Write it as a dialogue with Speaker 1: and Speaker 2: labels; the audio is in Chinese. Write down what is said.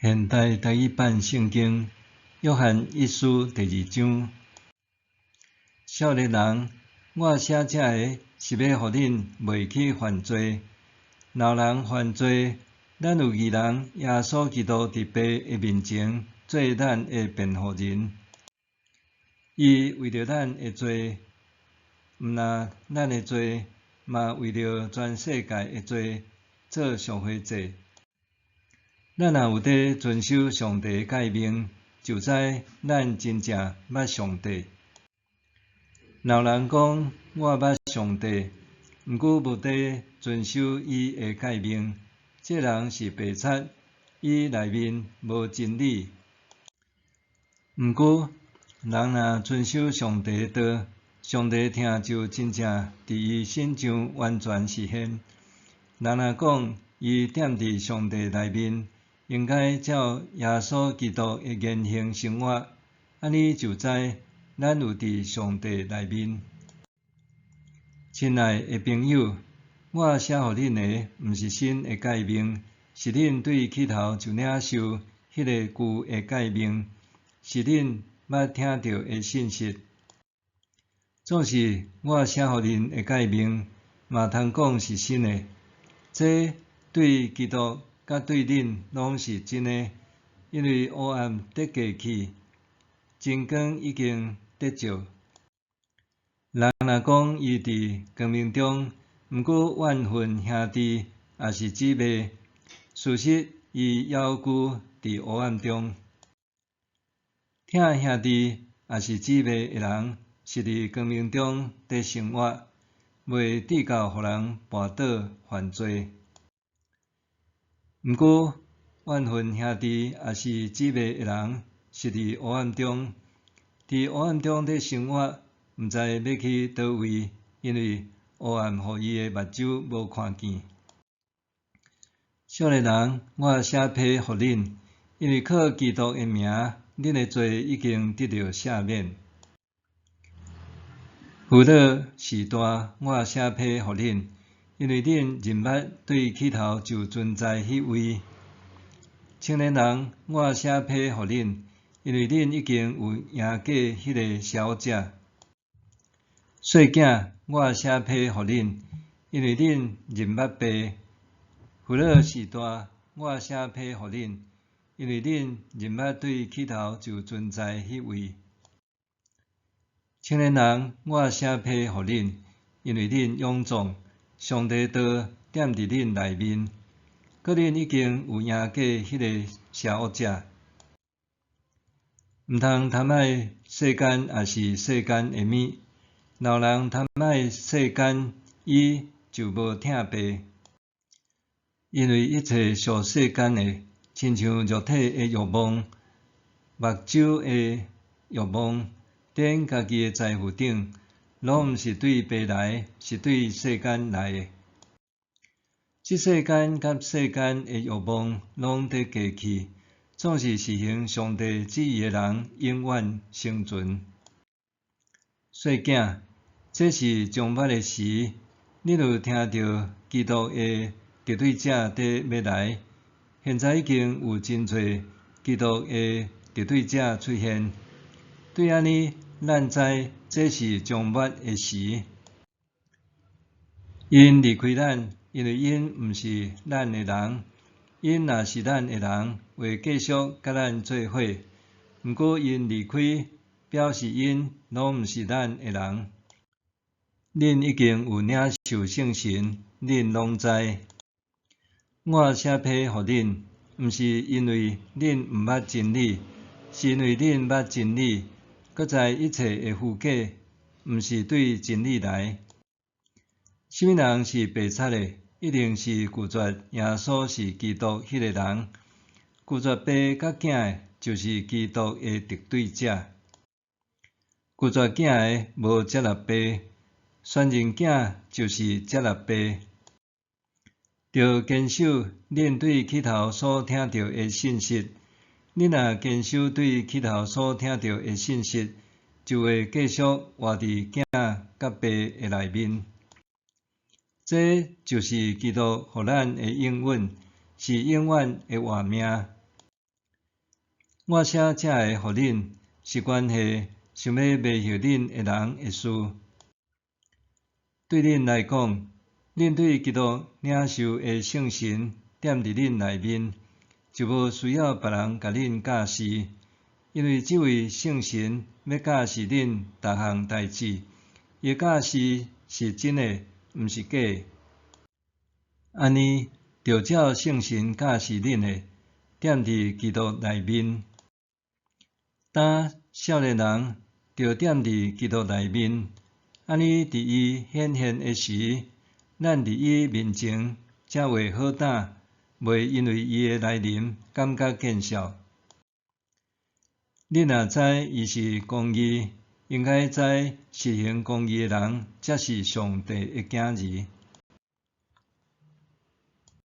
Speaker 1: 现代台语版圣经约翰一书第2章。少年人，我写这个是要互恁袂去犯罪。若人犯罪，咱有义人耶稣基督伫爸的面前做咱的辩护人。伊为着咱的罪，毋若咱的罪，嘛为着全世界的罪做赎回祭。咱若有伫遵守上帝的诫命，就知咱真正捌上帝。若人讲我捌上帝，毋过无伫遵守伊的诫命，这人是白贼，伊内面无真理。毋过人若遵守上帝的道，上帝听就真正伫伊心上完全实现。人若讲伊踮伫上帝内面，应该照耶稣基督的言行生活，安尼就知咱有伫上帝内面。亲爱的朋友，我写互恁的，毋是新的诫命，是恁对起头就领受迄个旧的诫命，是恁捌听到的信息。总是我写互恁的诫命，嘛通讲是新的，这对基督甲对恁拢是真的，因为黑暗得过去，真光已经得照。人若讲伊伫光明中，毋过怨恨兄弟也是姊妹，事实伊还旧伫黑暗中。疼兄弟也是姊妹的人，是伫光明中得生活，袂抵到互人绊倒犯罪。毋过怨恨兄弟也是姊妹的人，是伫黑暗中，伫黑暗中得生活，毋知要去倒位，因为黑暗互伊的目睭无看见。少年人，我写批互恁，因为靠基督的名，恁的罪已经得到赦免。福乐时代，我写批互恁，因为恁认捌对起头就存在迄位。青年人，我写批互恁，因为恁已经有赢过迄个小者。细囝，我写批互恁，因为恁认捌爸。福乐时代，我写批互恁，因为恁认捌对起头就存在迄位。青年人，我写批互恁，因为恁勇壮，上帝道踮伫恁内面，佮恁已经有赢过迄个邪恶者。毋通贪爱世间，也是世间的物。若人贪爱世间，伊就无疼爸。因为一切属世间的，亲像肉体的欲望、目睭的欲望，踮家己的财富顶，拢毋是对爸来，是对世间来的。即世间甲世间的欲望，拢得过去，总是实行上帝旨意的人，永远生存。细囝，这是将捌的时，你有听到基督的敌对者伫要来，现在已经有真侪基督的敌对者出现。对安尼，咱知这是将捌的时。因离开咱，因为因毋是咱的人。因若是咱的人，会继续甲咱做伙。毋过因离开，表示因拢毋是咱的人。恁已经有领受圣神，恁拢知。我写批互恁，毋是因为恁毋捌真理，是因为恁捌真理，搁在一切的附假，毋是对真理来。什么人是白贼的？一定是拒绝耶稣是基督迄个人。拒绝爸甲囝的，就是基督的敌对者。拒绝囝的，无接纳爸；宣认囝，就是接纳爸。着坚守恁对起头所听到的信息。恁若坚守对起头所听到的信息，就会继续活伫囝甲爸的内面。这就是基督互咱的应允，是永远的活命。我写这个互恁，是关系想要迷惑恁的人的事。对恁来讲，恁对基督领受的圣神踮伫恁内面，就无需要别人甲恁教示，因为这位圣神要教示恁逐项代志，伊教示是真的，毋是假的。安尼，就照圣神教示恁的，踮伫基督内面。当少年人就踮伫基督内面，安尼伫伊显现的时，咱伫伊面前才会好胆，袂因为伊的来临感觉见笑。恁若知伊是公义，应该知实行公义的人才是上帝的囝儿。